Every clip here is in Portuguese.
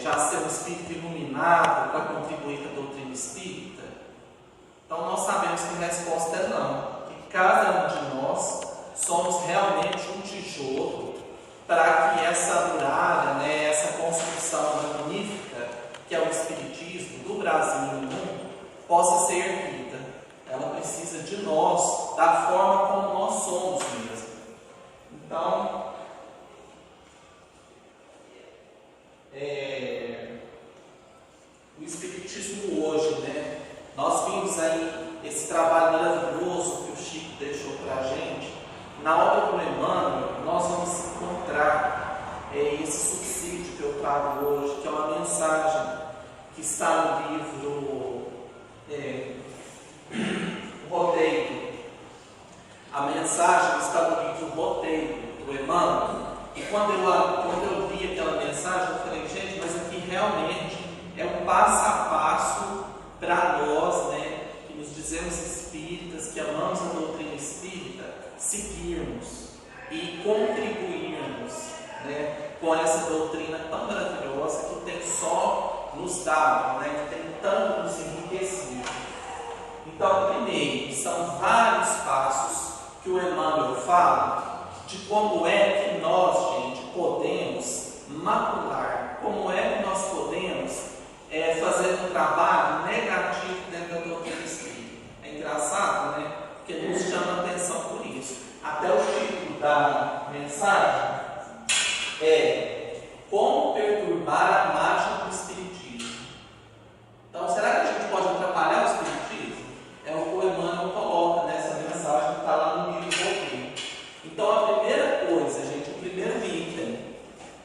já ser um espírito iluminado para contribuir com a doutrina espírita? Então nós sabemos que a resposta é não, que cada um de nós somos realmente um tijolo para que essa muralha, né, essa construção magnífica que é o Espiritismo do Brasil e do mundo, possa ser erguida. Ela precisa de nós, da forma como nós somos mesmo. Então, o Espiritismo hoje, né, nós vimos aí esse trabalho maravilhoso que o Chico deixou para a gente. Na obra do Emmanuel, nós vamos encontrar esse subsídio que eu trago hoje, que é uma mensagem que está no livro Roteiro. A mensagem está no livro Roteiro do Emmanuel. E quando eu vi aquela mensagem, eu falei, gente, mas aqui realmente é um passo a passo para nós, né, que nos dizemos espíritas, que amamos a doutrina espírita, seguirmos e contribuirmos, né, com essa doutrina tão maravilhosa que tem só nos dado, né, que tem tanto nos enriquecido. Então, primeiro, são vários passos que o Emmanuel fala de como é que nós, gente, podemos macular, como é que nós podemos fazer um trabalho negativo dentro da doutrina espírita. É engraçado, né? Porque nos chama a atenção por isso. Até o título da mensagem é Como Perturbar a Marcha do Espiritismo. Então, será que a gente pode atrapalhar o Espiritismo? É o que o Emmanuel coloca nessa mensagem que está lá no livro Roteiro. Então, a primeira coisa, gente, o primeiro item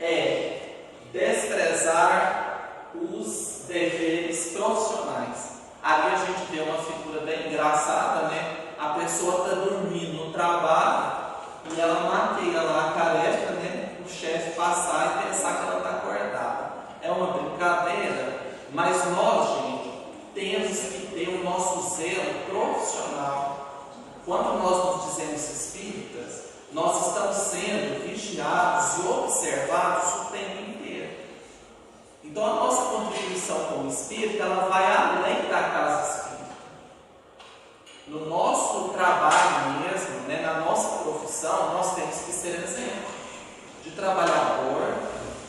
é desprezar os deveres profissionais. Ali a gente vê uma figura bem engraçada, né? A pessoa está dormindo no trabalho e ela maqueia lá a careca, né? O chefe passar e pensar que ela está acordada. É uma brincadeira, mas nós, gente, temos que ter o nosso zelo profissional. Quando nós nos dizemos espíritas, nós estamos sendo vigiados e observados o tempo inteiro. Então a nossa contribuição como espírita, ela vai além da casa espírita. No nosso trabalho mesmo, né, na nossa profissão, nós temos que ser exemplo de trabalhador,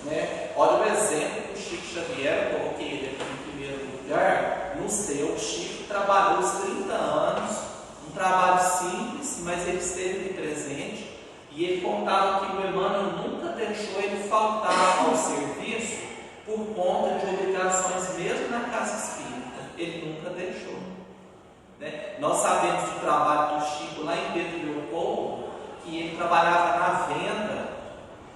né? Olha o exemplo que o Chico Xavier, eu coloquei ele aqui em primeiro lugar, nos deu. O Chico trabalhou os 30 anos, um trabalho simples, mas ele esteve ali presente, e ele contava que o Emmanuel nunca deixou ele faltar ao serviço por conta de obrigações mesmo na casa espírita. Ele nunca deixou, né? Nós sabemos do trabalho do Chico lá em Pedro Leopoldo, que ele trabalhava na venda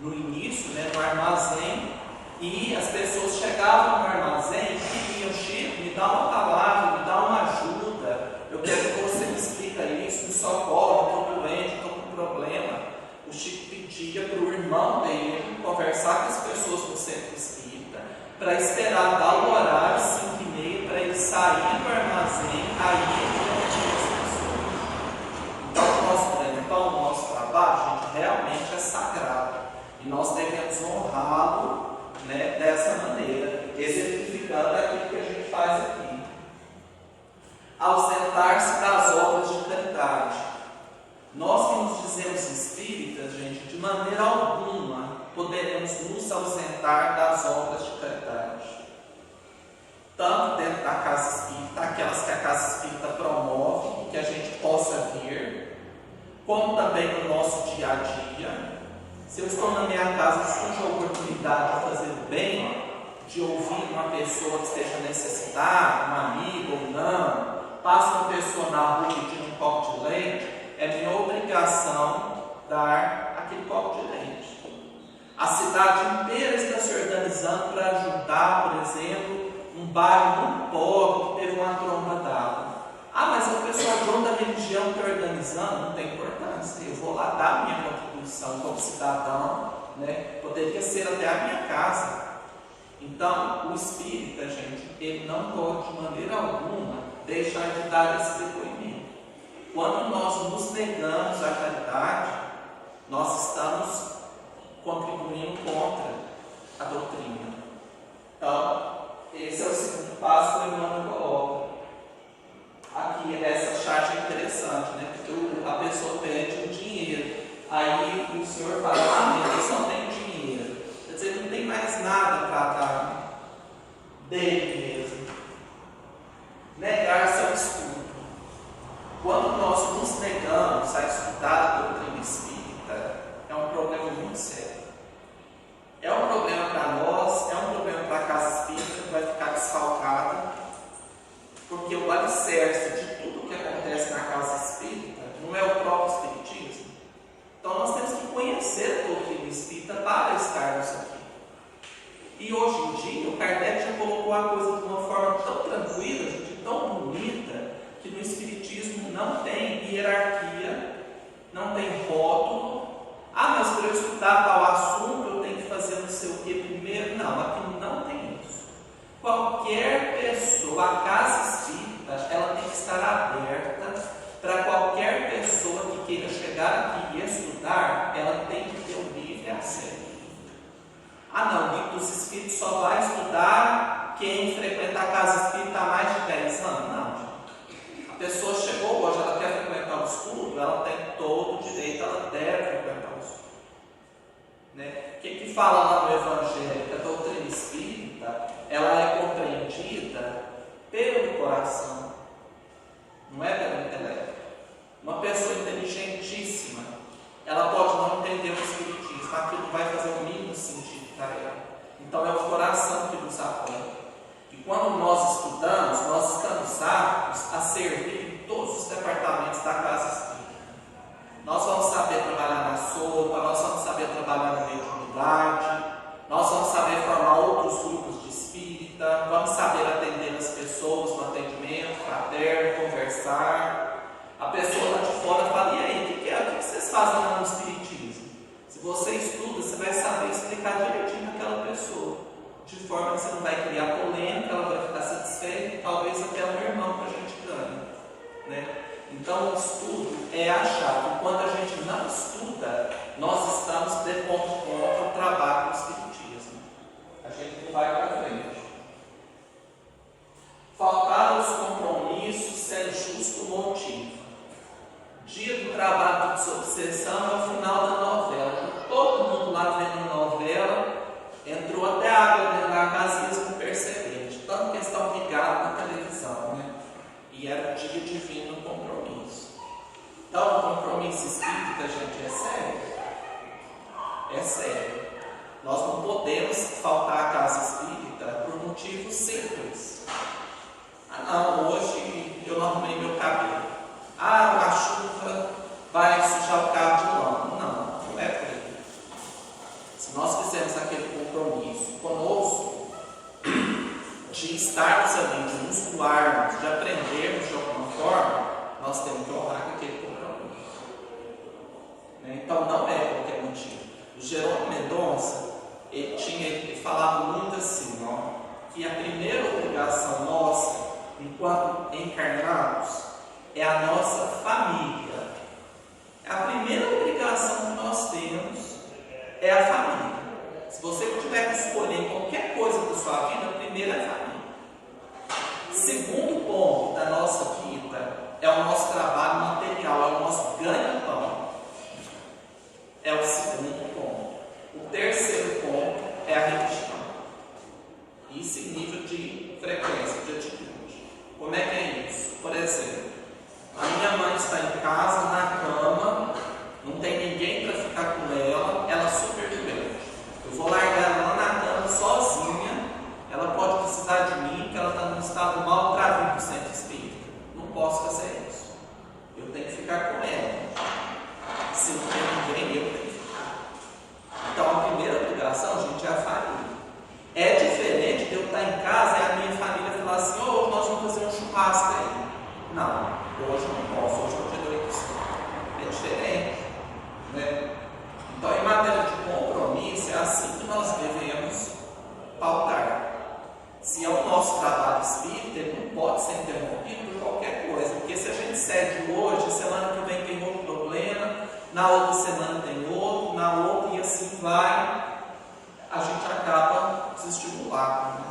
no início, né, no armazém, e as pessoas chegavam no armazém e pediam: Chico, me dá uma palavra, me dá uma ajuda, eu quero que você me explique isso, me socorre, eu estou doente, estou com problema. O Chico pedia para o irmão dele conversar com as pessoas do centro espírita, para esperar dar o horário 5h30 para ele sair do armazém, aí ele tinha as pessoas. Então o nosso trabalho, gente, realmente é sagrado, e nós devemos honrá-lo, né, dessa maneira, exemplificando aquilo que a gente faz aqui. Ausentar-se das obras de caridade. Nós que nos dizemos espíritas, gente, de maneira alguma poderemos nos ausentar das obras de caridade. Tanto dentro da casa espírita, aquelas que a casa espírita promove, que a gente possa vir, como também no nosso dia a dia. Se eu estou na minha casa, surge a oportunidade de fazer o bem, de ouvir uma pessoa que esteja necessitada, uma amiga ou não, passa uma pessoa na rua pedindo um copo de leite, é minha obrigação dar aquele copo de leite. A cidade inteira está se organizando para ajudar, por exemplo, um bairro muito pobre que teve uma tromba d'água. Ah, mas a pessoa dono da religião está organizando, não tem importância. Eu vou lá dar a minha contribuição como cidadão, né? Poderia ser até a minha casa. Então, o espírita, gente, ele não pode de maneira alguma deixar de dar esse depoimento. Quando nós nos negamos à caridade, nós estamos contribuindo contra a doutrina. Então, explicou a coisa de uma forma tão tranquila, gente, tão bonita, que no Espiritismo não tem hierarquia, não tem rótulo. Ah, mas para eu estudar tal assunto eu tenho que fazer não sei o que primeiro. Não, aqui não tem isso. Qualquer pessoa, a casa espírita, ela tem que estar aberta para qualquer pessoa que queira chegar aqui e estudar, ela tem que ter o livre acesso. Ah não, o livro dos Espíritos só vai estudar quem frequenta a casa espírita há mais de 10 anos. Não, gente. A pessoa chegou hoje, ela quer frequentar o estudo, ela tem todo o direito, ela deve frequentar o estudo. Né? O que fala lá no Evangelho? Que a doutrina espírita, ela é compreendida pelo coração, não é pelo intelecto. Uma pessoa inteligentíssima, ela pode não entender o Espiritismo, aquilo vai fazer o mínimo sentido para ela. Então é o coração que nos apoia. E quando nós estudamos, nós estamos aptos a servir em todos os departamentos da casa espírita. Nós vamos saber trabalhar na sopa, nós vamos saber trabalhar na mediunidade, nós vamos saber formar outros grupos de espírita, vamos saber atender as pessoas no atendimento fraterno, conversar. A pessoa lá de fora fala: e aí, o que vocês fazem lá no Espiritismo? Se você estuda, você vai saber explicar direitinho aquela pessoa, de forma que você não vai criar polêmica, ela vai ficar satisfeita, talvez até um irmão que a gente ganhe, né? Então o estudo é a chave. Quando a gente não estuda, nós estamos depondo contra o trabalho do Espiritismo. A gente não vai para frente. Faltar aos compromissos sem justo motivo. Dia do trabalho de desobsessão é o final da novela. Todo mundo lá vendo a novela, entrou até a água dentro da casa e eles não perceberam, de tanto que eles estão ligados na televisão, né? E era dia divino no compromisso. Então o compromisso espírita, gente, é sério. É sério. Nós não podemos faltar à casa espírita por motivos simples. Ah não, hoje eu não arrumei meu cabelo. Ah, a chuva vai sujar o carro de lama. Não, não é por aí. Se nós fizermos aquele compromisso conosco, de estarmos ali, de nos doarmos, de aprendermos de alguma forma, nós temos que honrar aquele compromisso. Então não é qualquer motivo. O Jerônimo Mendonça, ele falava muito assim, que a primeira obrigação nossa, enquanto encarnados, é a nossa família. A primeira obrigação que nós temos é a família. Se você tiver que escolher qualquer coisa da sua vida, a primeira é a família. Segundo ponto da nossa vida é o nosso trabalho material, é o nosso ganha-pão. É o segundo ponto. O terceiro ponto é a religião. Isso em nível de frequência, de atitude. Como é que é isso? Por exemplo, a minha mãe está em casa, na cama, não tem ninguém para ficar com ela, ela é super doente. Eu vou largar ela lá na cama sozinha, ela pode precisar de mim, porque ela está num estado mal para vir para o centro espírita. Não posso fazer isso. Eu tenho que ficar com ela. Se não tem ninguém, eu tenho que ficar. Então a primeira obrigação, gente, é a família. É diferente de eu estar em casa e a minha família falar assim: hoje nós vamos fazer um churrasco aí. Não, hoje não posso, hoje eu te dou isso. É diferente, né? Então, em matéria de compromisso, é assim que nós devemos pautar. Se é o nosso trabalho espírita, ele não pode ser interrompido por qualquer coisa, porque se a gente cede hoje, semana que vem tem outro problema, na outra semana tem outro, na outra, e assim vai, a gente acaba desestimulado, né?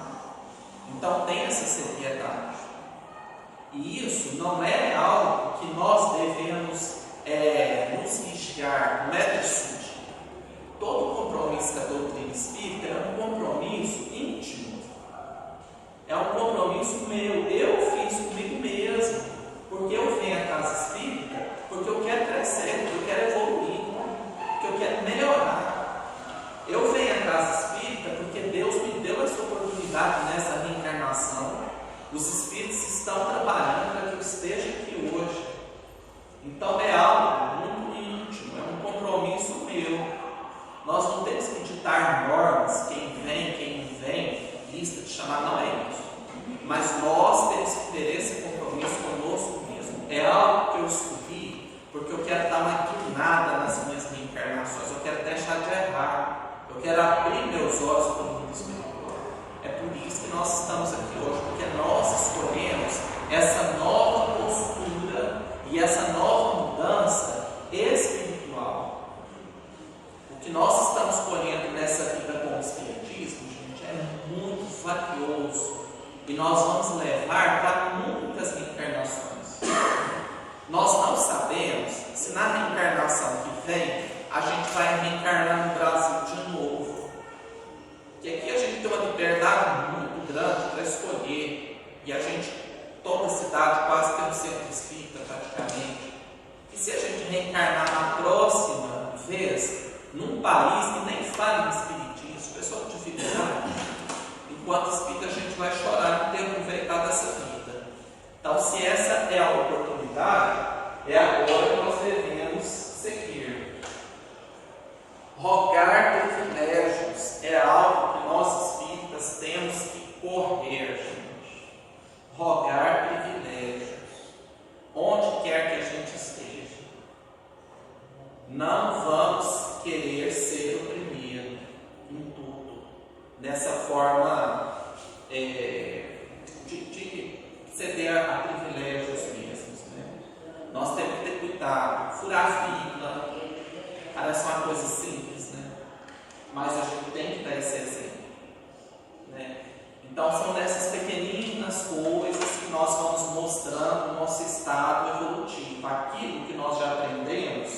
Então, tem essa seriedade. E isso não é algo que nós devemos nos vigiar, não é decidir. Todo compromisso da doutrina espírita é um compromisso íntimo. É um compromisso meu. Eu fiz comigo mesmo. Porque eu venho à casa espírita, porque eu quero crescer, porque eu quero evoluir, porque eu quero melhorar. Eu venho à casa espírita porque Deus me deu essa oportunidade nessa reencarnação. Os espíritos estão trabalhando para que eu esteja aqui hoje. Então é algo muito íntimo, é um compromisso meu. Nós não temos que ditar normas, quem vem, lista de chamar, não é isso. valioso e nós vamos levar para muitas reencarnações. Nós não sabemos se na reencarnação que vem a gente vai reencarnar no Brasil de novo. E aqui a gente tem uma liberdade muito grande para escolher, e a gente, toda a cidade quase tem um centro espírita praticamente. E se a gente reencarnar na próxima vez num país que nem fala em espiritismo, pessoal com dificuldade, enquanto espírita a gente vai chorar e ter aproveitado essa vida. Então, se essa é a oportunidade, é agora que nós devemos seguir. Rogar privilégios é algo que nós espíritas temos que correr, gente. Rogar privilégios, onde quer que a gente esteja. Não vamos querer ser o primeiro em tudo, dessa forma de ceder a privilégios mesmos, né? Nós temos que ter cuidado, furar fila, parece uma coisa simples, né? Mas a gente tem que dar esse exemplo, né? Então são dessas pequeninas coisas que nós vamos mostrando o nosso estado evolutivo, aquilo que nós já aprendemos,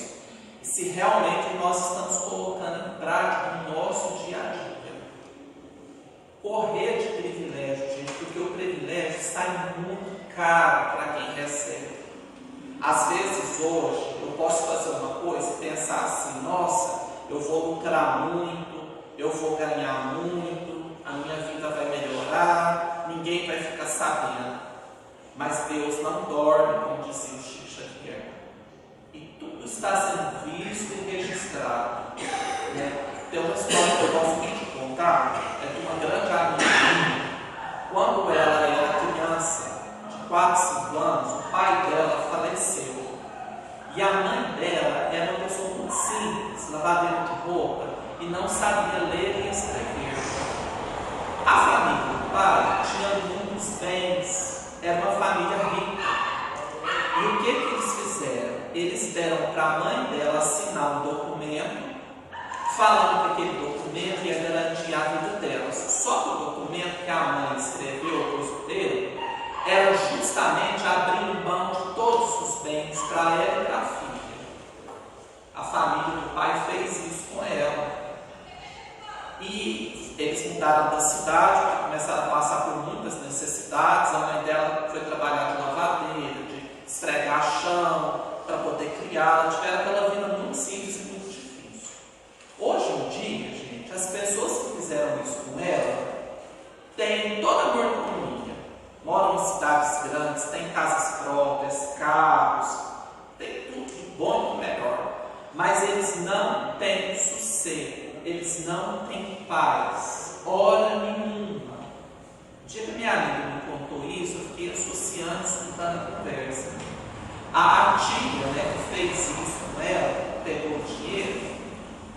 e se realmente nós estamos colocando em prática no nosso dia a dia. Correr de privilégio, gente, porque o privilégio sai muito caro para quem recebe. Às vezes hoje eu posso fazer uma coisa e pensar assim: nossa, eu vou lucrar muito, eu vou ganhar muito, a minha vida vai melhorar, ninguém vai ficar sabendo. Mas Deus não dorme, como dizia o Chico Xavier. E tudo está sendo visto e registrado, né? Tem uma história que eu gosto muito de contar, é de uma grande amiga minha. Quando ela era criança, de 4, 5 anos, o pai dela faleceu. E a mãe dela era uma pessoa muito simples, lavadeira de roupa, e não sabia ler e escrever. A família do pai tinha muitos bens, era uma família rica. E o que eles fizeram? Eles deram para a mãe dela assinar um documento, falando que aquele documento ia garantir a vida dela. Só que o documento que a mãe escreveu para os dele era justamente abrindo mão de todos os bens para ela e para a filha. A família do pai fez isso com ela. E eles mudaram da cidade, começaram a passar por muitas necessidades. A mãe dela foi trabalhar de lavadeira, de esfregar chão, para poder criá-la. Tiveram aquela vida muito simples e muito difícil. Hoje em dia, gente, as pessoas que fizeram isso com ela têm toda a mordomia, moram em cidades grandes, têm casas próprias, carros, tem tudo de bom e do melhor, mas eles não têm sossego, eles não têm paz, hora nenhuma. O dia que minha amiga me contou isso, eu fiquei associando, escutando a conversa. A tia, né, que fez isso com ela, pegou o dinheiro,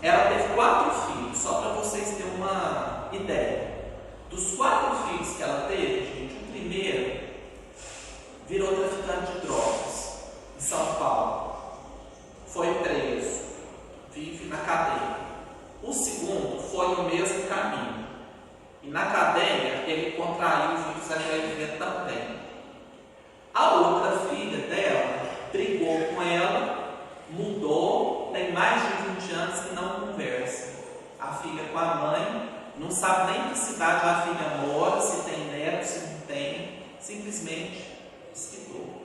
ela teve 4 filhos, só para vocês terem uma ideia. Dos 4 filhos que ela teve, gente, o primeiro virou traficante de drogas em São Paulo. Foi preso, vive na cadeia. O segundo foi no mesmo caminho. E na cadeia ele contraiu o vírus HIV também. A outra filha dela brigou com ela, mudou, tem mais de 20 anos que não conversa. A filha com a mãe, não sabe nem em que cidade a filha mora, se tem neto, se não tem, simplesmente esquitou.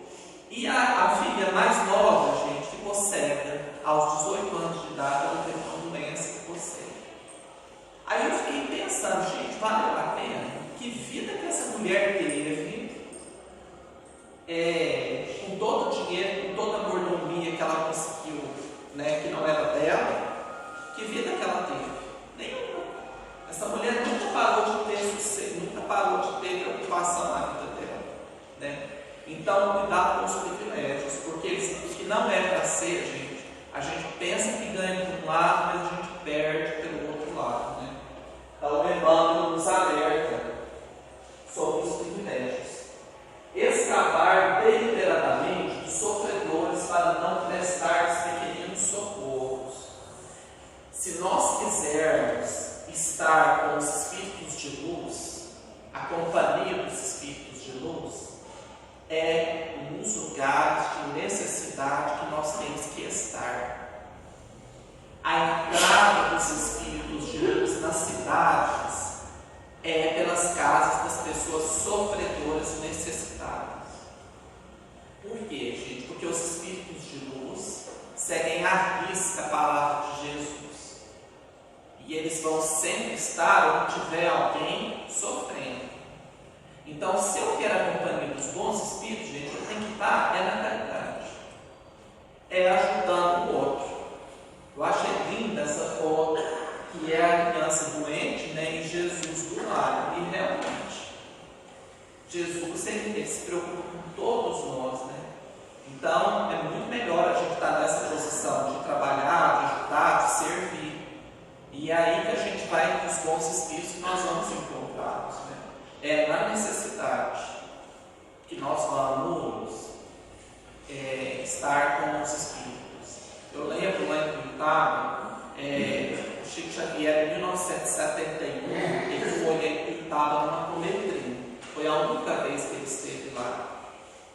E a filha mais nova, gente, ficou cega. Aos 18 anos de idade, ela teve uma doença e ficou cega. Aí eu fiquei pensando, gente, valeu a pena? Que vida que essa mulher teve, com todo o dinheiro, com toda a mordomia que ela conseguiu, né, que não era dela, que vida que ela teve? Nenhuma. Essa mulher nunca parou de ter sucesso, nunca parou de ter preocupação na vida dela, né? Então, cuidado com os privilégios, porque o que não é para ser, gente, a gente pensa que ganha de um lado, mas a gente perde pelo outro lado, né? Então, o Emmanuel nos alerta sobre os privilégios. Escapar deliberadamente dos sofredores para não prestar os pequeninos socorros. Se nós quisermos estar com os espíritos de luz, sofredores e necessitados. Por quê, gente? Porque os espíritos de luz seguem à risca a palavra de Jesus. E eles vão sempre estar onde tiver alguém sofrendo. Então, se eu quero a companhia dos bons espíritos, gente, eu tenho que estar na caridade. É ajudando o outro. Eu achei linda essa foto, que é a criança doente, né, e Jesus do lado. E realmente, Jesus ele se preocupa com todos nós, né? Então, é muito melhor a gente estar nessa posição de trabalhar, de ajudar, de servir. E é aí que a gente vai para os bons espíritos que nós vamos encontrá-los, né? É na necessidade que nós vamos estar com os espíritos. Eu lembro lá em Curitiba, o Chico Xavier, em 1971, ele foi em Curitiba numa coletrinha. Foi a única vez que ele esteve lá.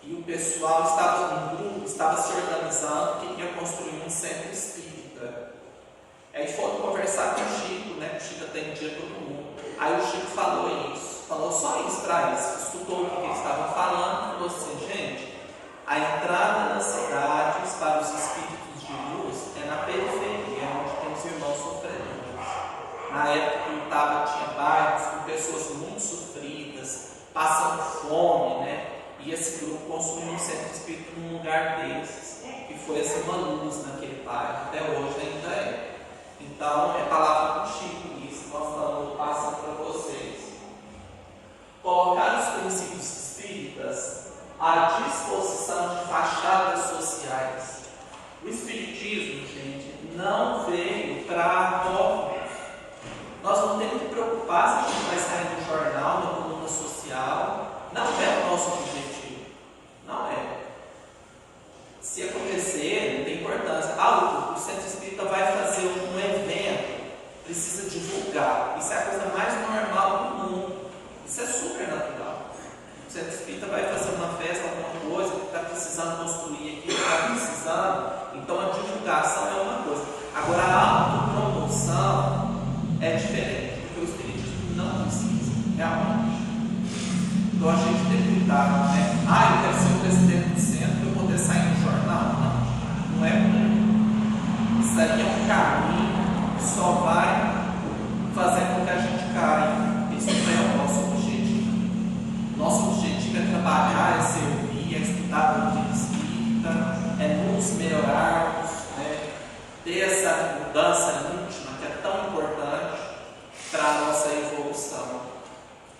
E o pessoal um grupo estava se organizando que ia construir um centro espírita. Aí foram conversar com o Chico, né? O Chico atendia todo mundo. Aí o Chico falou isso, falou só isso para eles, estudou o que eles estavam falando, falou assim: gente, a entrada nas cidades para os espíritos de luz é na periferia, onde tem os irmãos sofredores. Na época que Itaba tinha bairros com pessoas muito sofridas, passando fome, né? E esse grupo construiu um centro espírita num lugar desses, que foi assim uma luz naquele bairro, até hoje ainda é. Então, é palavra do Chico isso, nós estamos passando para vocês. Colocar os princípios espíritas à disposição de fachadas sociais. O espiritismo, gente, não veio para dogmas. Nós não temos que preocupar se a gente vai sair no jornal, na coluna social. Não é o nosso objetivo. Não é. Se acontecer, não tem importância. O centro espírita vai fazer um evento, precisa divulgar. Isso é a coisa mais normal do mundo. Isso é super natural. O centro espírita vai fazer uma festa, alguma coisa, que está precisando construir aqui, está precisando. Então a divulgação é uma coisa. Agora a autopromoção é diferente, porque o espiritismo não precisa, realmente. Então a gente tem que cuidar, né? Eu quero ser o presidente do centro para eu poder sair no jornal. Não é por aí. Isso aí é um caminho que só vai fazer com que a gente caia. Esse não é o nosso objetivo. Nosso objetivo é trabalhar, é servir, é estudar a doutrina espírita, é nos melhorarmos, né? Ter essa mudança íntima que é tão importante para a nossa evolução.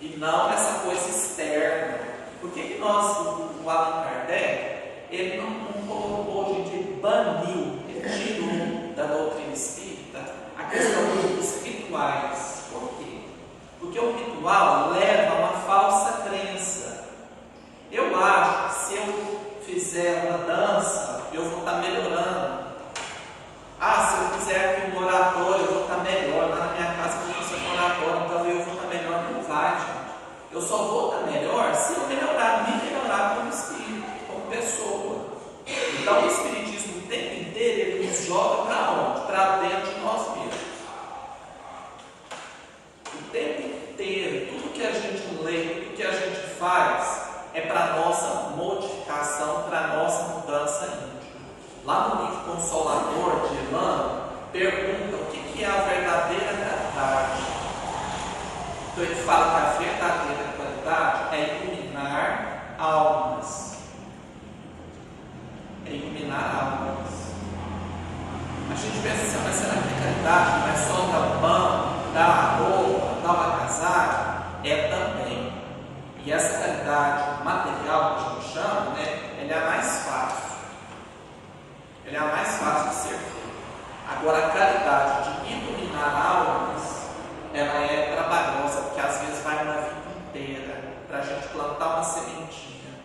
E não essa coisa externa. Por que nós, o Allan Kardec, ele não colocou, gente, ele baniu, ele tirou da doutrina espírita a questão dos rituais. Por quê? Porque o ritual leva a uma falsa crença. Eu acho que se eu fizer uma dança, eu vou estar melhorando. Se eu fizer aqui um oratório, eu vou estar melhor. Lá na minha casa eu vou fazer um oratório, então eu vou estar melhor. Não vai, gente. Eu só vou estar melhor se eu me melhorar como espírito, como pessoa. Então o espiritismo o tempo inteiro ele nos joga para onde? Para dentro de nós mesmos. O tempo inteiro, tudo que a gente lê, tudo que a gente faz é para a nossa modificação, para a nossa mudança íntima. Lá no livro Consolador de Emmanuel, pergunta o que é a verdadeira caridade. Então ele fala que a verdadeira caridade é iluminar almas. É iluminar almas. A gente pensa assim, mas será que a caridade não é só dar o pão, dar a roupa, dar o agasalho? É também. E essa caridade material que a gente chama, né, ela é a mais fácil. Ela é a mais fácil de ser feita. Agora a caridade de iluminar almas, ela é trabalhosa, porque às vezes vai uma vida inteira para a gente plantar uma sementinha,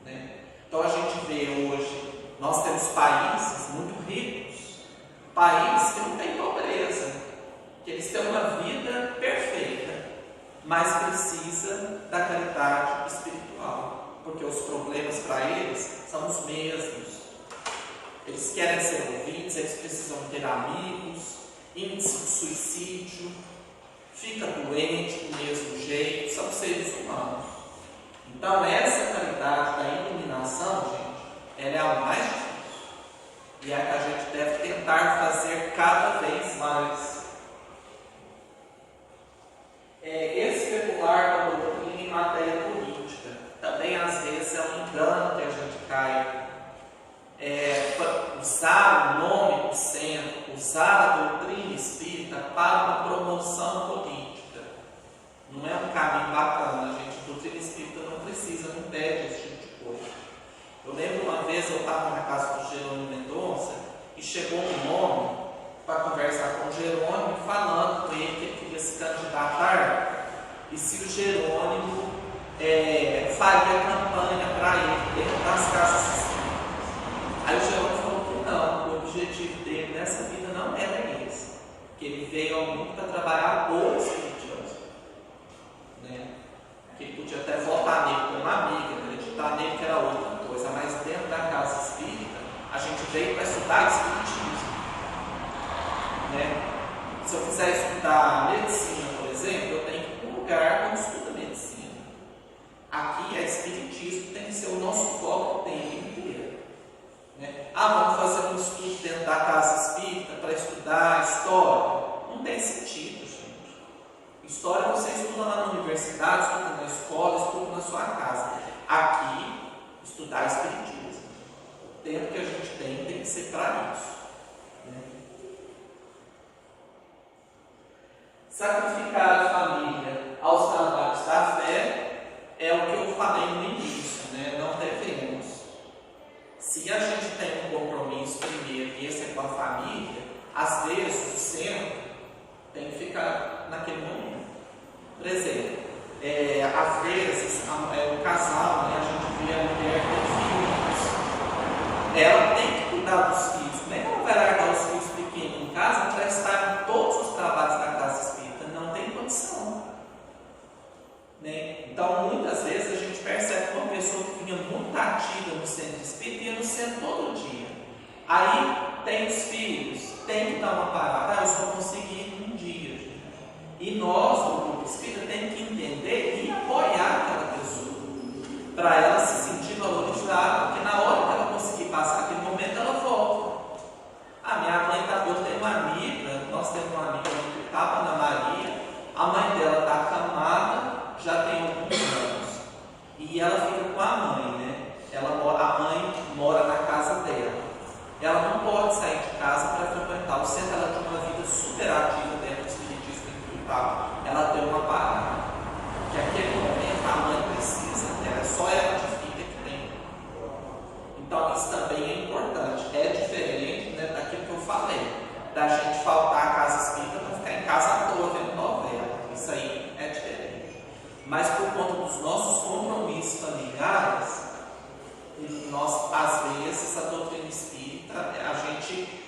né? Então a gente vê hoje, nós temos países muito ricos, países que não têm pobreza, que eles têm uma vida perfeita, mas precisa da caridade espiritual, porque os problemas para eles são os mesmos. Eles querem ser ouvidos, eles precisam ter amigos, índice de suicídio, fica doente do mesmo jeito, são seres humanos. Então, essa caridade da iluminação, gente, ela é algo mais difícil. E é a que a gente deve tentar fazer cada vez mais. Especular da doutrina em matéria política também às vezes é um engano que a gente cai. Usar o nome do centro, usar a doutrina espírita para uma promoção política. Não é um caminho bacana, gente. A doutrina espírita não precisa, não pede esse tipo de coisa. Eu lembro uma vez eu estava na casa do Jerônimo Mendonça e chegou um homem para conversar com o Jerônimo, falando com ele que ele queria se candidatar e se o Jerônimo faria campanha para ele dentro das casas espíritas. Aí o Jerônimo falou que não, o objetivo dele nessa vida não era esse, que ele veio ao mundo para trabalhar o espiritismo, né? Que ele podia até votar nele como amigo, acreditar nele que era outra coisa, mas dentro da casa espírita a gente veio para estudar espiritismo, né? Se eu quiser estudar medicina, por exemplo, eu tenho que ir para um lugar onde estuda medicina. Aqui é espiritismo, tem que ser o nosso foco o tempo inteiro, né? Vamos fazer um estudo dentro da casa espírita para estudar história? Não tem sentido, gente. História você estuda lá na universidade, estuda na escola, estuda na sua casa. Aqui, estudar espiritismo. O tempo que a gente tem que ser para isso, né? Sacrificar a família aos trabalhos da fé é o que eu falei no início, né? Não devemos. Se a gente tem um compromisso primeiro, e esse é com a família, às vezes o centro tem que ficar naquele momento. Por exemplo, às vezes o casal, né, a gente vê a mulher com filhos, ela tem que cuidar dos filhos. Como é que ela vai largar os filhos pequenos em casa para estar em todos os trabalhos da casa espírita? Não tem condição, né? Então, muitas vezes a gente percebe que uma pessoa que vinha muito ativa no centro espírita ia no centro todo dia. Aí tem os filhos, tem que dar uma parada. Eu só consegui ir um dia, gente. E nós, do grupo espírita, temos que entender e apoiar aquela pessoa, para ela se sentir valorizada, porque na hora que ela conseguir passar aquele momento, ela volta. Minha mãe eu tenho uma amiga, nós temos uma amiga que estava na Maria, a mãe dela está acamada, já tem alguns anos, e ela fica com a mãe, né? A mãe mora na casa dela. Ela não pode sair de casa para frequentar o centro. Ela tem uma vida super ativa dentro do espiritismo espiritual. Ela tem uma parada, que aquele momento a mãe precisa dela, só ela de filha que tem. Então isso também é importante. É diferente, né, daquilo que eu falei, da gente faltar à casa espírita para ficar em casa à toa vendo novela. Isso aí é diferente. Mas por conta dos nossos compromissos familiares, nós, às vezes, a doutrina espírita,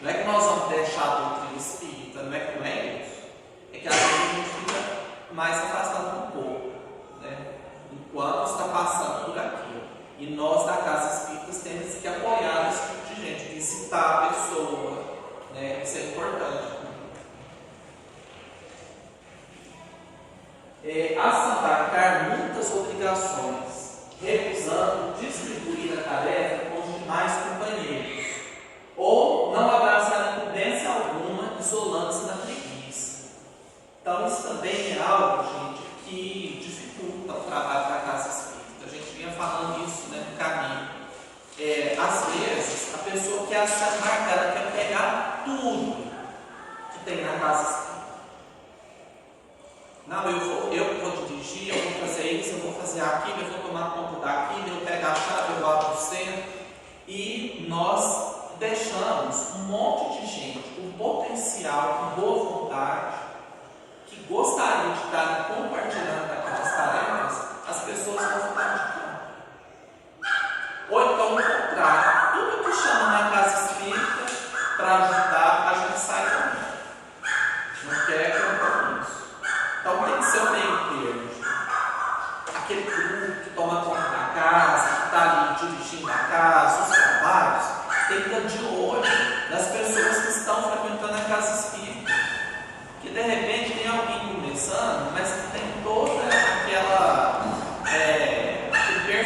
não é que nós vamos deixar a doutrina espírita, não é isso. É que às vezes a gente fica mais afastado um pouco, né? Enquanto está passando por aquilo. E nós, da casa espírita, temos que apoiar esse tipo de gente, visitar a pessoa, né? Isso é importante. Assambarcar muitas obrigações, recusando distribuir a tarefa com os demais companheiros, ou não abraçar incumbência alguma, isolando-se na preguiça. Então isso também é algo, gente, que dificulta o trabalho da casa espírita. A gente vinha falando isso, né, no caminho. Às vezes a pessoa quer assambarcar, ela quer pegar tudo que tem na casa espírita. Não, eu vou dirigir, eu vou fazer isso, eu vou fazer aquilo, eu vou tomar conta daquilo, eu pego a chave, eu abro o centro. E nós deixamos um monte de gente com potencial, com boa vontade, que gostaria de estar compartilhando aquelas tarefas, as pessoas vão ficar de fora. Ou então, o contrário, tudo que chama na casa espírita para ajudar, a gente sai também. Não quer compromisso. Então tem que ser o meio termo. Aquele grupo que toma conta da casa, que está ali dirigindo a casa, os trabalhos, tem que estar de olho nas pessoas que estão frequentando a casa espírita. Que de repente tem alguém começando, mas que tem toda aquele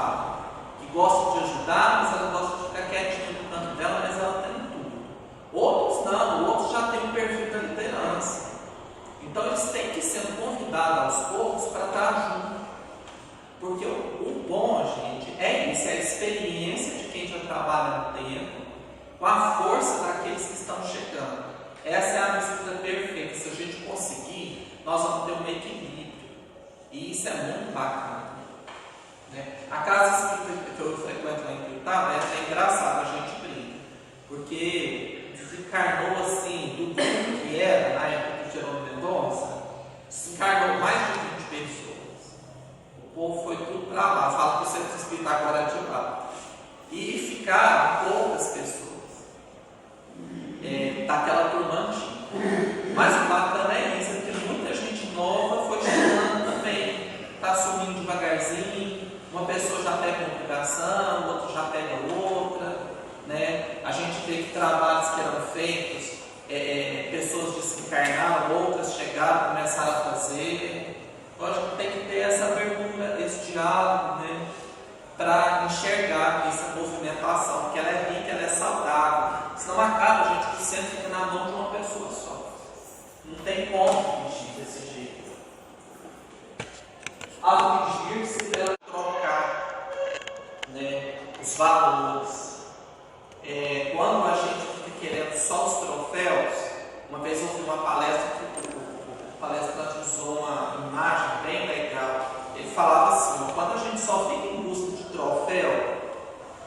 fala, que gosta de ajudar, mas ela gosta de ficar quietinha no canto dela, mas ela tem tudo. Outros não, outros já têm um perfil da liderança. Então eles têm que ser convidados aos poucos para estar junto. Porque o bom, gente, é isso, é a experiência de quem já trabalha no tempo, com a força daqueles que estão chegando. Essa é a mistura perfeita. Se a gente conseguir, nós vamos ter um equilíbrio. E isso é muito bacana. Né? A casa espírita que eu frequento lá em Pirituba é engraçado, a gente brinca. Porque desencarnou assim, do grupo que era na época do Jerônimo Mendonça, desencarnou mais de 20 pessoas. O povo foi tudo para lá. Fala que o centro espírita agora é de lá. E ficaram poucas pessoas. Daquela turma antiga. Mas o bacana é isso, porque muita gente nova foi chegando também, está sumindo devagarzinho, uma pessoa já pega uma obrigação, outra já pega outra, né? A gente vê que trabalhos que eram feitos, pessoas desencarnaram, outras chegaram, começaram a fazer. Então a gente tem que ter essa abertura, esse diálogo, né? Para enxergar essa movimentação, porque ela é rica, ela é saudável. Senão acaba, gente, que sempre fica na mão de uma pessoa só. Não tem como fingir desse jeito. Ao fingir, se deve trocar, né, os valores. Quando a gente fica querendo só os troféus, uma vez eu ouvi uma palestra que o palestrante usou uma imagem bem legal. Ele falava assim: quando a gente só fica em busca de troféu,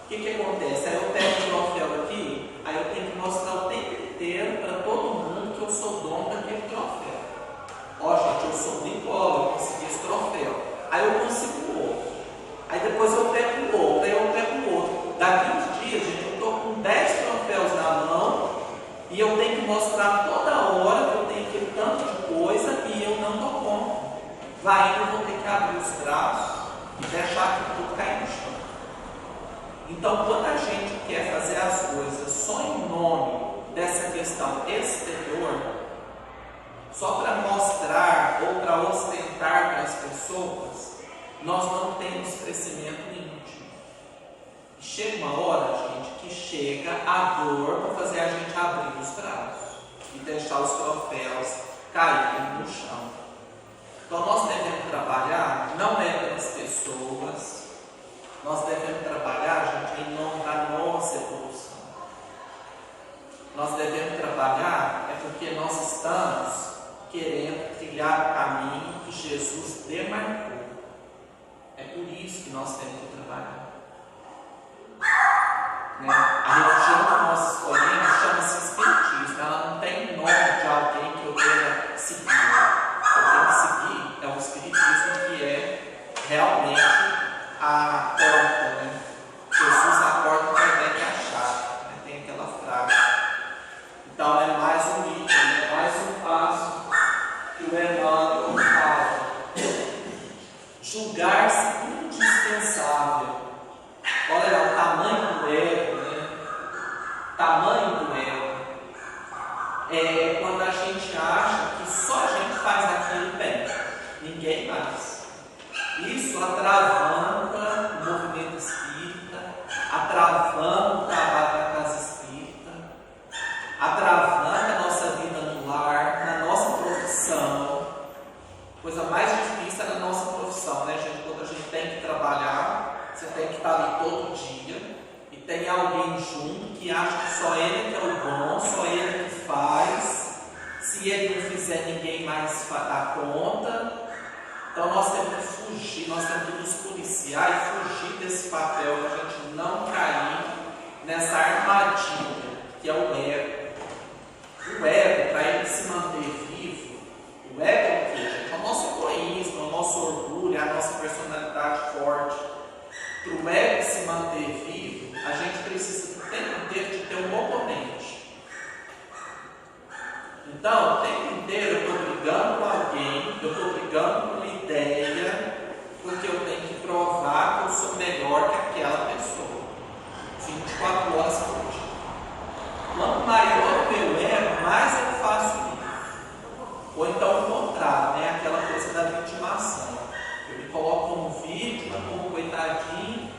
o que acontece? Aí eu pego o troféu aqui, aí eu tenho que mostrar o tempo inteiro para todo mundo que eu sou dono daquele troféu. Ó, gente, eu sou Nicola, eu consegui esse troféu. Aí eu consigo o outro. Aí depois eu pego o outro, aí eu pego o outro. Daqui uns dias, gente, eu estou com 10 troféus na mão e eu tenho que mostrar toda hora que eu tenho aquele tanto de coisa e eu não dou conta. Vai indo, eu vou ter que abrir os braços e deixar que tudo cair no chão. Então, quando a gente quer fazer as coisas só em nome dessa questão exterior, só para mostrar ou para ostentar para as pessoas, nós não temos crescimento íntimo. Chega uma hora, gente, que chega a dor para fazer a gente abrir os braços e deixar os troféus caírem no chão. Então nós devemos trabalhar, não é pelas pessoas, nós devemos trabalhar, gente, em nome da nossa evolução. Nós devemos trabalhar porque nós estamos querendo trilhar o caminho que Jesus demarcou. É por isso que nós temos que trabalhar. Né? A religião que nós escolhemos chama-se Espiritismo. Ela não tem nome de alguém que eu deva seguir. Eu tenho que seguir o Espiritismo, que é realmente a porta, né? Jesus a porta vai ter que achar, né? Tem aquela frase. Então é mais um item, é mais um passo que o Emmanuel fala. Julgar-se indispensável. Olha o tamanho do ego, né? Tamanho do ego. É quando a gente acha que só a gente faz aquilo bem, ninguém mais. Isso atravanca o movimento espírita, atravanca o trabalho na casa espírita, atravanca a nossa vida no lar, na nossa profissão. Coisa mais difícil é na nossa profissão, né, gente? Quando a gente tem que trabalhar, você tem que estar ali todo dia e tem alguém junto que acha que só ele que é o bom, só ele que faz. Se ele não fizer, ninguém mais dá conta. Então nós temos que fugir, nós temos que nos policiar e fugir desse papel, para a gente não cair nessa armadilha que é o ego. O ego, para ele se manter vivo, o ego é o quê, gente? É o nosso egoísmo, é o nosso orgulho, é a nossa personalidade forte. Para o ego se manter vivo, a gente precisa o tempo inteiro de ter um oponente. Então, o tempo inteiro eu estou brigando com alguém, eu estou brigando com uma ideia, porque eu tenho que provar que eu sou melhor que aquela pessoa. 24 horas por dia. Quanto maior o meu ego, mais eu faço isso. Ou então o contrário, né? Aquela coisa da vitimação. Eu me coloco como vítima, como coitadinho,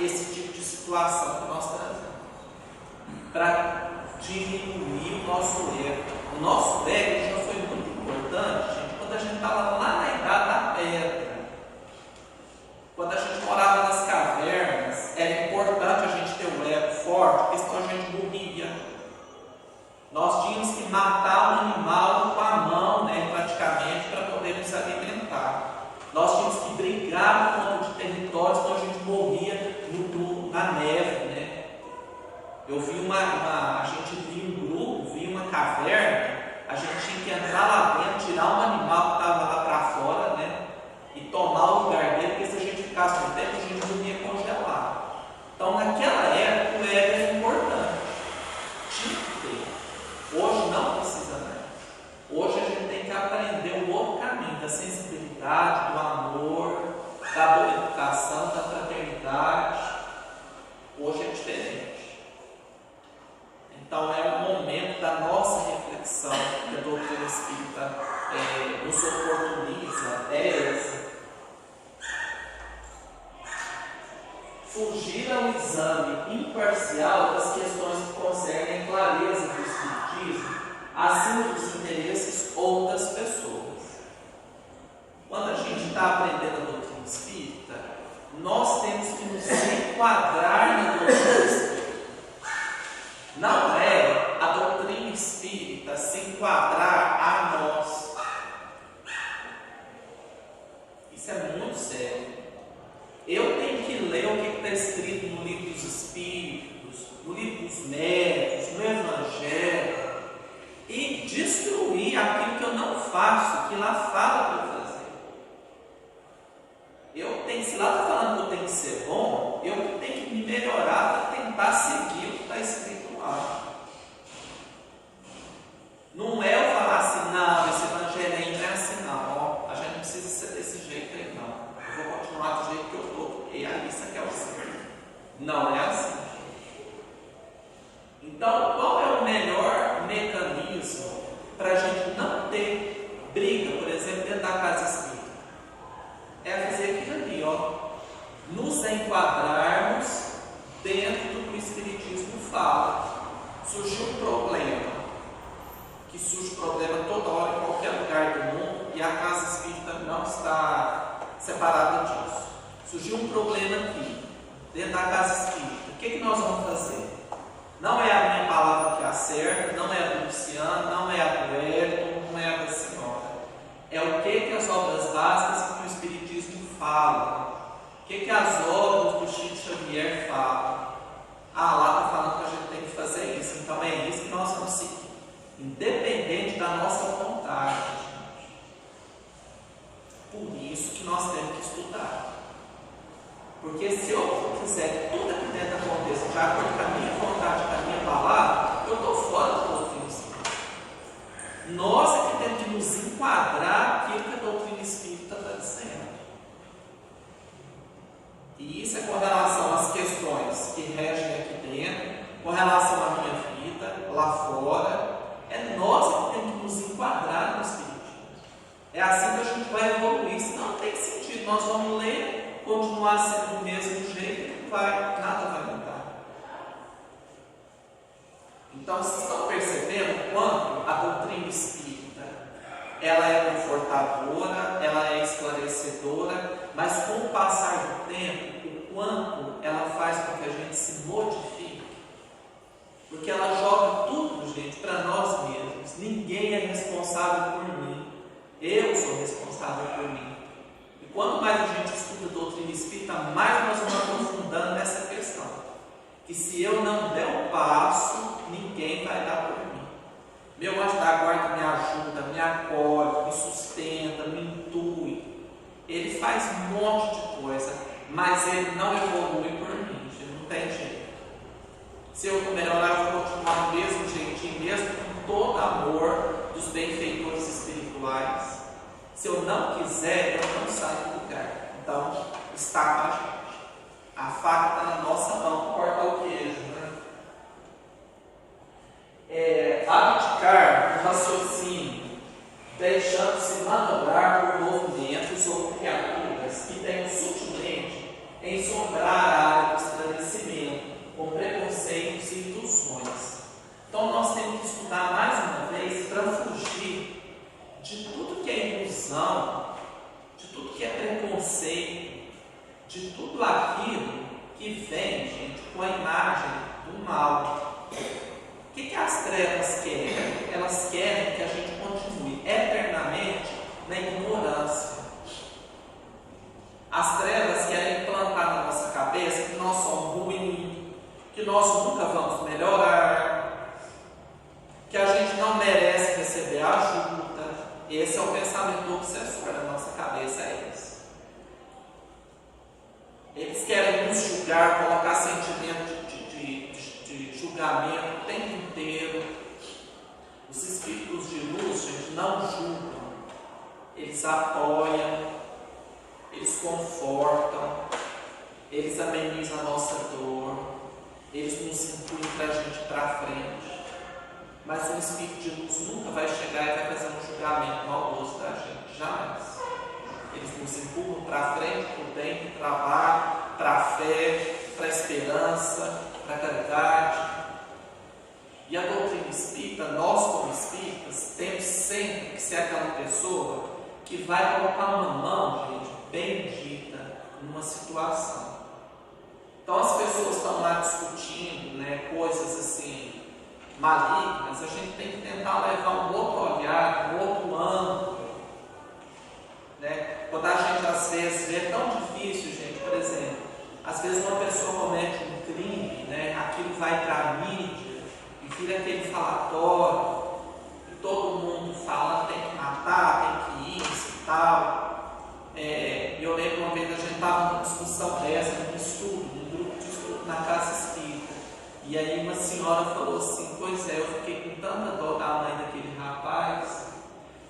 esse tipo de situação que nós trazemos, para diminuir o nosso ego. O nosso ego já foi muito importante, gente, quando a gente estava lá na idade da pedra, quando a gente morava nas cavernas, era importante a gente ter um ego forte, porque senão a gente morria. Nós tínhamos que matar um animal com a mão, praticamente, para poder nos alimentar. Nós tínhamos que brigar por conta de territórios, senão a gente morria na neve, Eu vi a gente via um grupo, via uma caverna, a gente tinha que entrar lá dentro, tirar um animal que estava lá para fora, e tomar o lugar dele, porque se a gente ficasse no tempo, a gente morria congelado. Então, naquela época, o ego era importante. Tinha que ter. Hoje não precisa mais. Hoje a gente tem que aprender o outro caminho, da sensibilidade, do amor, da boa educação, da fraternidade. Hoje é diferente. Então é o momento da nossa reflexão que a doutrina espírita nos oportuniza, essa. Fugir ao exame imparcial das questões que concernem a clareza do espiritismo acima dos interesses ou das pessoas. Quando a gente está aprendendo a doutrina espírita, nós temos que nos enquadrar na doutrina espírita. Não é a doutrina espírita se enquadrar a nós. Isso é muito sério. Eu tenho que ler o que está escrito no livro dos Espíritos, no livro dos Médicos, no Evangelho, e destruir aquilo que eu não faço, que lá fala para eu fazer. Se lá está falando que eu tenho que ser bom, eu tenho que me melhorar para tentar seguir o que está escrito lá. Não é eu falar assim, não, esse evangelho não é assim não, a gente não precisa ser desse jeito aí não, eu vou continuar do jeito que eu estou, e a lista que é o certo. Não é assim. Então, qual é o melhor mecanismo para a gente não ter briga, por exemplo, dentro da casa espírita? É fazer aquilo ali, nos enquadrarmos dentro do que o Espiritismo fala. Surgiu um problema, que surge problema toda hora em qualquer lugar do mundo, e a casa espírita não está separada disso. Surgiu um problema aqui, dentro da casa espírita. O que nós vamos fazer? Não é a minha palavra que acerta, não é a do Luciano, não é a do Hélio, não é a da senhora. É o que as obras básicas que o Espiritismo fala. O que as obras do Chico Xavier falam. Lá está falando que a gente tem que fazer isso. Então é isso que nós vamos seguir. Independente da nossa vontade. Por isso que nós temos que estudar. Porque se eu quiser que tudo aqui dentro aconteça de acordo com a minha vontade, com a minha palavra, eu estou fora da doutrina espírita. Nós é que temos que nos enquadrar aquilo que a doutrina espírita está dizendo. E isso é com relação às questões que regem aqui dentro, com relação à minha vida, lá fora. É nós que temos que nos enquadrar no espiritismo. É assim que a gente vai evoluir. Senão não tem sentido. Nós vamos ler, continuar sendo do mesmo jeito, nada vai mudar. Então, vocês estão percebendo quanto a doutrina espírita ela é confortadora, ela é esclarecedora, mas com o passar do tempo, o quanto ela faz com que a gente se modifique. Porque ela joga tudo, gente, para nós mesmos. Ninguém é responsável por mim. Eu sou responsável por mim. E quanto mais a gente estuda a doutrina espírita, mais nós vamos aprofundando nessa questão. Que se eu não der um passo, ninguém vai dar por mim. Meu anjo da guarda me ajuda, me acolhe, me sustenta, me intui. Ele faz um monte de coisa, mas ele não evolui por mim, não tem jeito. Se eu melhorar, eu vou continuar do mesmo jeitinho, mesmo com todo amor dos benfeitores espirituais. Se eu não quiser, eu não saio do lugar. Então, está com a gente. A faca está na nossa mão, corta o queijo, abdicar do raciocínio, deixando-se manobrar por movimentos ou criaturas que tenham sutilmente ensombrar a área dos de tudo aquilo que vem, gente, com a imagem do mal. O que as trevas querem? Elas querem que a gente continue eternamente na ignorância. As trevas querem implantar na nossa cabeça que nós somos ruins, que nós nunca vamos melhorar, que a gente não merece receber ajuda. Esse é o pensamento obsessor da nossa cabeça, é esse. Eles querem nos julgar, colocar sentimento de julgamento o tempo inteiro. Os espíritos de luz, gente, não julgam. Eles apoiam, eles confortam, eles amenizam a nossa dor, eles nos incluem para a gente para frente. Mas o espírito de luz nunca vai chegar e vai fazer um julgamento maldoso da gente, jamais. Eles nos empurram para frente, para o bem, para o trabalho, para a fé, para a esperança, para a caridade. E a doutrina espírita, nós como espíritas, temos sempre que ser aquela pessoa que vai colocar uma mão, gente, bendita, numa situação. Então as pessoas estão lá discutindo, né, coisas assim, malignas, a gente tem que tentar levar um outro olhar, um outro ângulo. Né? Quando a gente às vezes vê, é tão difícil, gente, por exemplo, às vezes uma pessoa comete um crime, né? Aquilo vai para a mídia e vira aquele falatório, e todo mundo fala tem que matar, tem que isso e tal. Eu lembro uma vez a gente estava numa discussão dessa, num estudo, num grupo de estudo na casa espírita, e aí uma senhora falou assim: pois é, eu fiquei com tanta dó da mãe daquele rapaz.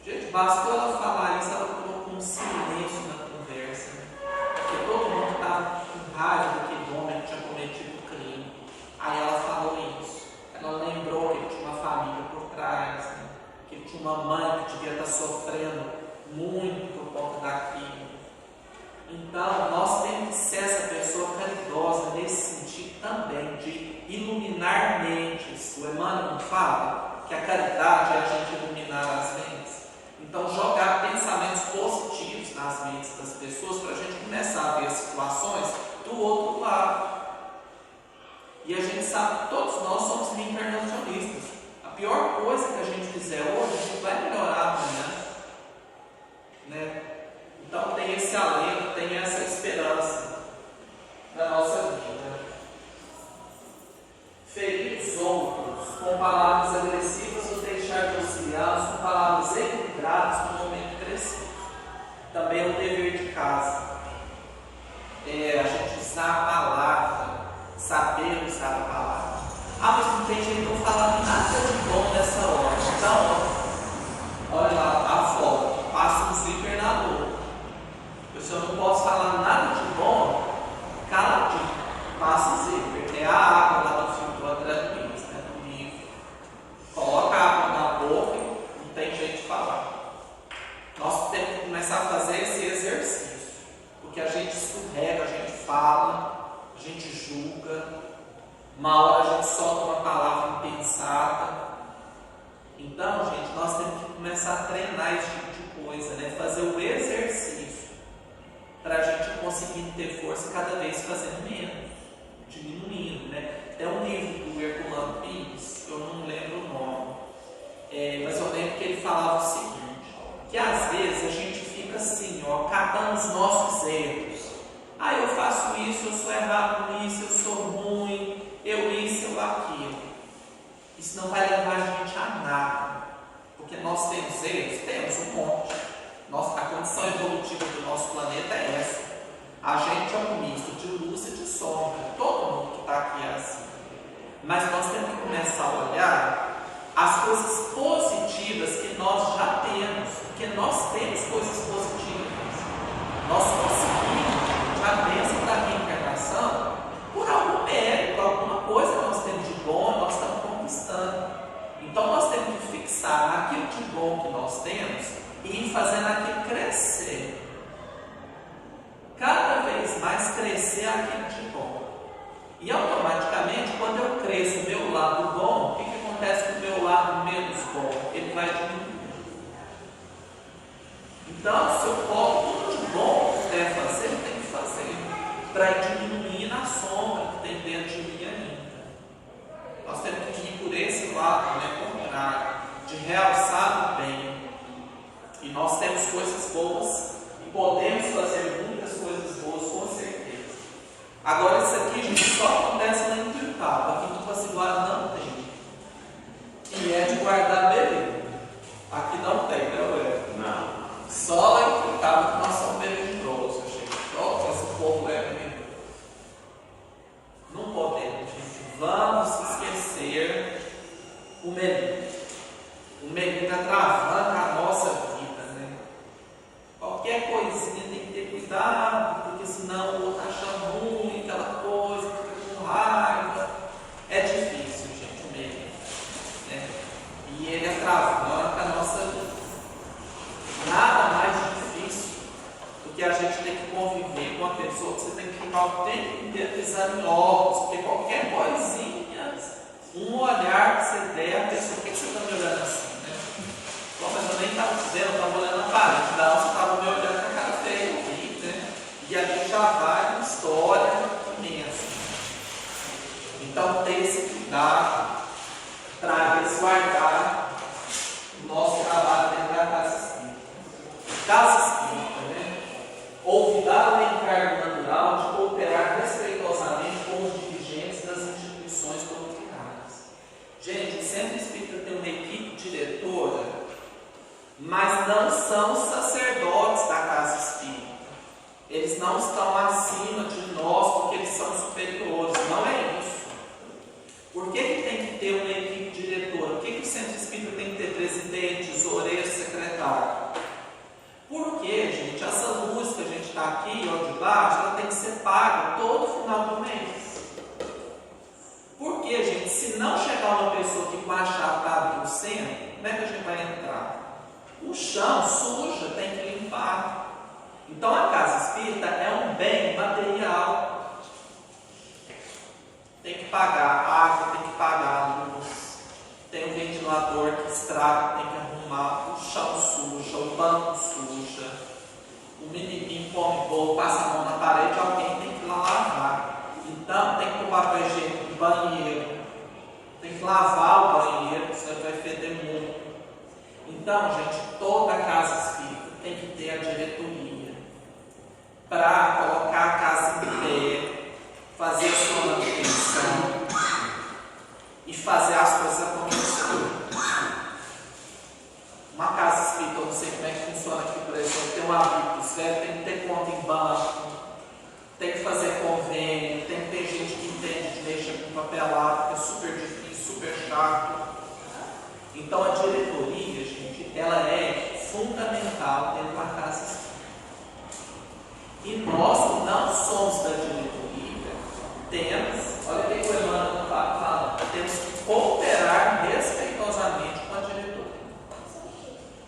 Gente, bastou ela falar isso, ela colocou um silêncio na conversa, né? Porque todo mundo estava com raiva daquele homem que tinha cometido o crime. Aí ela falou isso. Ela lembrou que ele tinha uma família por trás, né? Que ele tinha uma mãe que devia estar sofrendo muito por conta daquilo. Então, nós temos que ser essa pessoa caridosa nesse sentido também, de iluminar mentes. O Emmanuel fala que a caridade é a gente iluminar as mentes. Então, jogar pensamentos positivos nas mentes das pessoas para a gente começar a ver situações do outro lado. E a gente sabe que todos nós somos reencarnacionistas. A pior coisa que a gente fizer hoje, a gente vai melhorar amanhã. Né? Então, tem esse alento, tem essa esperança na nossa vida. Ferir os outros com palavras agressivas ou deixar de auxiliá-los com palavras equilibradas no momento crescido. Também é um dever de casa. A gente usar a palavra, saber usar a palavra. Mas não tem jeito de não falar nada de bom nessa hora. Então, olha lá, a foto, passa um zíper na boca. Se eu não posso falar nada de bom, caladinho, passa o zíper. É a água lá do filtro André Luiz, né, do livro. Coloca a água na boca e não tem jeito de falar. Nós temos que começar a fazer esse exercício, porque a gente escorrega, a gente fala, a gente julga, uma hora a gente solta uma palavra impensada. Então, gente, nós temos que começar a treinar esse tipo de coisa, né? Fazer o exercício para a gente conseguir ter força cada vez fazendo menos, diminuindo, né? Tem um livro do Herculano Pires, eu não lembro o nome, mas eu lembro que ele falava o seguinte, que às vezes a gente fica assim, ó, catando os nossos erros. Eu faço isso, eu sou errado nisso, eu sou ruim, eu isso, eu aquilo. Isso não vai levar a gente a nada, porque nós temos erros, temos um monte. A condição evolutiva do nosso planeta é essa. A gente é um misto de luz e de sombra. Todo mundo que está aqui é assim. Mas nós temos que começar a olhar as coisas positivas que nós já temos. Porque nós temos coisas positivas. Nós conseguimos a bênção da reencarnação por algum mérito, por alguma coisa que nós temos de bom, nós estamos conquistando. Então nós temos que fixar naquilo de bom que nós temos e ir fazendo aquilo crescer. Cada vez mais crescer aquilo de bom. E automaticamente, quando eu cresço o meu lado bom, o que acontece com o meu lado menos bom? Ele vai diminuir. Então, se eu coloco tudo de bom que eu puder fazer, eu tenho que fazer. para ir diminuindo a sombra que tem dentro de mim ainda. Nós temos que ir por esse lado, contrário, de realçar o bem. E nós temos coisas boas e podemos fazer muitas coisas boas, com certeza. Agora, isso aqui, gente, só acontece lá em Tuiutaba. Aqui em Tupaciguara não tem. E é de guardar beleza. Aqui não tem, né, Ué? Não. Só lá em Tuiutaba que nós somos melindrosos, gente. Só esse povo é melindroso. Não podemos, gente. Vamos esquecer o melindro. O melindro atravanca a nossa vida, né? Qualquer coisinha tem que ter cuidado, porque senão o outro acha ruim, aquela coisa, fica com raiva. É difícil, gente, o melindro, né? E ele atravanca a nossa vida. Nada mais difícil do que a gente ter que conviver com uma pessoa que você tem que ficar o tempo inteiro pisando em ovos, porque qualquer coisinha, um olhar que você der, a pessoa, por que você está me olhando assim, né? Bom, mas eu nem estava vendo, eu estava olhando a parede, não, você estava me olhando com a cara feia aqui, né? E ali já vai uma história imensa. Então, ter esse cuidado para resguardar o nosso trabalho dentro da casa espírita. Casa espírita, né? Olvidar o encargo natural de cooperar respeitosamente com os dirigentes das instituições doutrinárias. Gente, o Centro Espírita tem uma equipe diretora, mas não são sacerdotes da casa espírita. Eles não estão acima de nós porque eles são superiores. Não é isso. Por que tem que ter uma equipe diretora? Por que o Centro Espírita tem que ter presidente, tesoureiro, secretário? Porque, gente, essa luz que a gente está aqui, ó, de baixo, ela tem que ser paga todo final do mês. Por quê, gente? Se não chegar uma pessoa que com a chave para abrir o centro, como é que a gente vai entrar? O chão suja, tem que limpar. Então a casa espírita é um bem material. Tem que pagar água, tem que pagar luz, tem um ventilador que estraga, tem que arrumar, o chão suja, o banco suja, o menininho come bolo, passa a mão na parede, alguém tem que ir lá lavar. Então tem que pôr papel higiênico no banheiro, tem que lavar o banheiro, senão vai feder muito. Então, gente, toda casa espírita tem que ter a diretoria para colocar a casa em pé, fazer a sua manutenção e fazer as coisas acontecerem. Uma casa espírita, eu não sei como é que funciona aqui, por exemplo, tem um hábito velho, tem que ter conta em banco, tem que fazer convênio, tem que ter gente que entende de mexer com papelado, que é super difícil, super chato. Então a diretoria, gente, ela é fundamental dentro da casa espírita. E nós não somos da diretoria, olha o que o Emmanuel fala, temos que cooperar respeitosamente com a diretoria.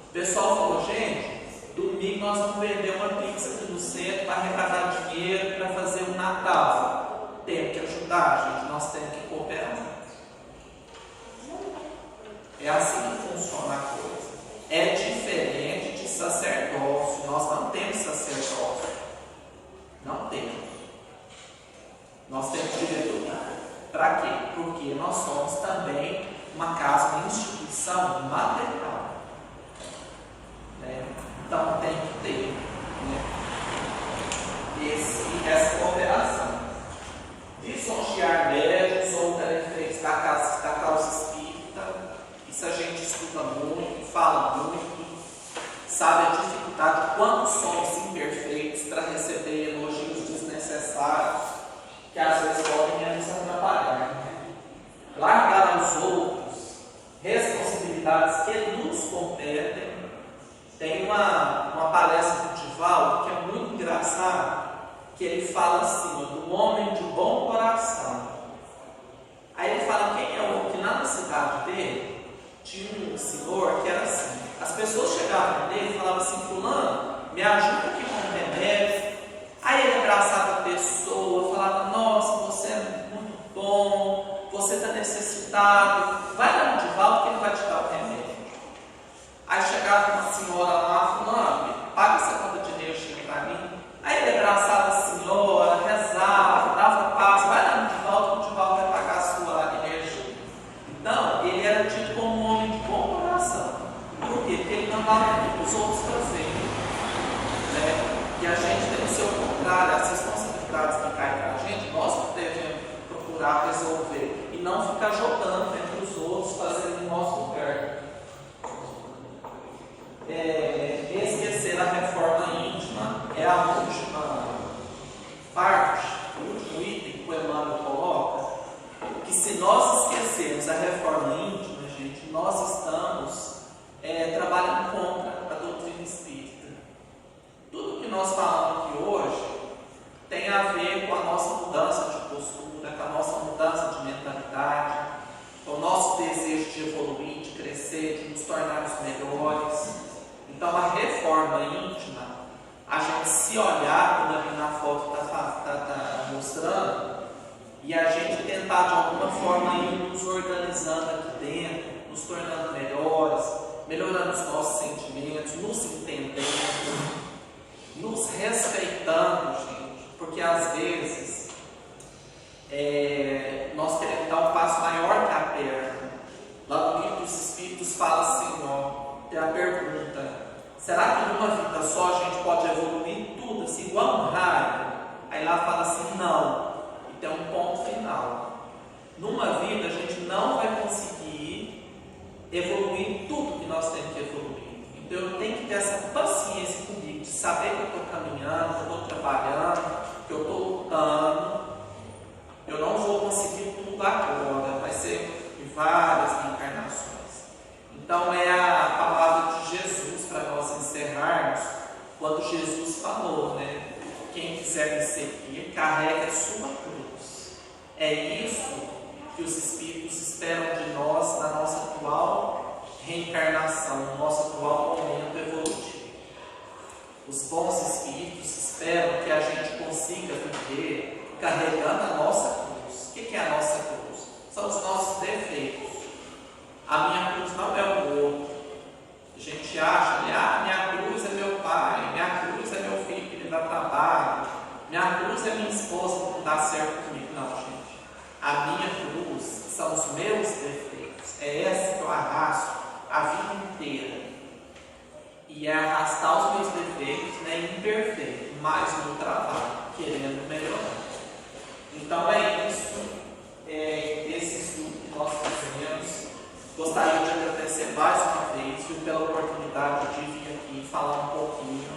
O pessoal falou, gente, domingo nós vamos vender uma pizza aqui no centro para arrecadar dinheiro para fazer um Natal. Temos que ajudar, gente, nós temos que cooperar. É assim que funciona a coisa. É diferente de sacerdócio. Nós não temos sacerdócio. Não temos. Nós temos diretoria. Para quê? Porque nós somos também uma casa, uma instituição material. Né? Então tem que ter, né, essa cooperação. Lisonjear médios ou telefeitos da causa espírita. Isso a gente estuda muito, fala muito, sabe a dificuldade, quanto somos imperfeitos para receber elogios desnecessários, que às vezes podem nos atrapalhar. Né? Largar aos outros responsabilidades que nos competem. Tem uma palestra do Divaldo que é muito engraçada, que ele fala assim, do homem de bom coração. Aí ele fala quem é o que lá na cidade dele tinha um senhor que era assim. As pessoas chegavam nele e falavam assim, fulano, me ajuda aqui com um remédio. Aí ele abraçava a pessoa, falava, nossa, você é muito bom, você está necessitado, vai lá no Divaldo que ele vai te dar o remédio. Aí chegava uma senhora lá, fulano, paga essa conta de energia para mim. Aí ele abraçava a senhora, rezava, a ver com a nossa mudança de postura, com a nossa mudança de mentalidade, com o nosso desejo de evoluir, de crescer, de nos tornarmos melhores. Então, a reforma íntima, a gente se olhar, como ali na foto está mostrando, e a gente tentar de alguma forma ir nos organizando aqui dentro, nos tornando melhores, melhorando os nossos sentimentos, nos entendendo, nos respeitando, gente, porque às vezes nós queremos dar um passo maior que a perna. Lá no Livro dos Espíritos fala assim, tem a pergunta: será que numa vida só a gente pode evoluir tudo, assim, igual um raio? Aí lá fala assim, não, e tem um ponto final. Numa vida a gente não vai conseguir evoluir tudo que nós temos que evoluir. Então eu tenho que ter essa paciência comigo, de saber que eu estou caminhando, que eu estou trabalhando, que eu estou lutando. Eu não vou conseguir tudo agora, vai ser de várias reencarnações. Então é a palavra de Jesus para nós encerrarmos, quando Jesus falou, quem quiser me seguir, carregue a sua cruz. É isso que os Espíritos esperam de nós na nossa atual reencarnação, no nosso atual momento evolutivo. Os bons Espíritos esperam que a gente consiga viver carregando a nossa cruz. O que é a nossa cruz? São os nossos defeitos. A minha cruz não é o outro. A gente acha, minha cruz é meu pai, minha cruz é meu filho que me dá trabalho, minha cruz é minha esposa que não dá certo comigo. Não, gente. A minha cruz são os meus defeitos. É essa que eu arrasto a vida inteira. E é arrastar os meus defeitos, imperfeito, mas no trabalho, querendo melhorar. Então é isso, esse estudo que nós fizemos. Gostaria de agradecer mais uma vez pela oportunidade de vir aqui falar um pouquinho.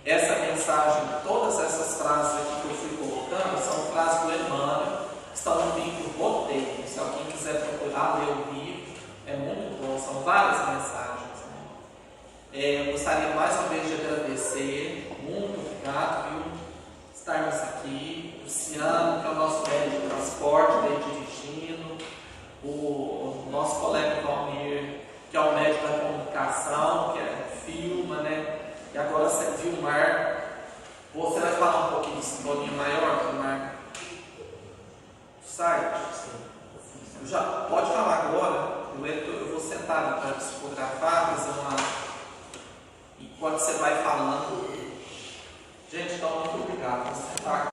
Essa mensagem, todas essas frases aqui que eu fui colocando, são frases do Emmanuel, que estão no livro Roteiro. Se alguém quiser procurar, ler o livro, é muito bom, são várias mensagens. Eu gostaria mais uma vez de agradecer, muito obrigado por estarmos aqui. Luciano, que é o nosso médico de transporte, veio dirigindo, o nosso colega Valmir, que é o médico da comunicação, que filma, e agora você Vilmar. Você vai falar um pouquinho de sintonia maior, Vilmar? Site? Já pode falar agora. Eu vou sentar ali para psicografar, fazer uma. E quando você vai falando. Gente, então muito obrigado. Vou sentar aqui.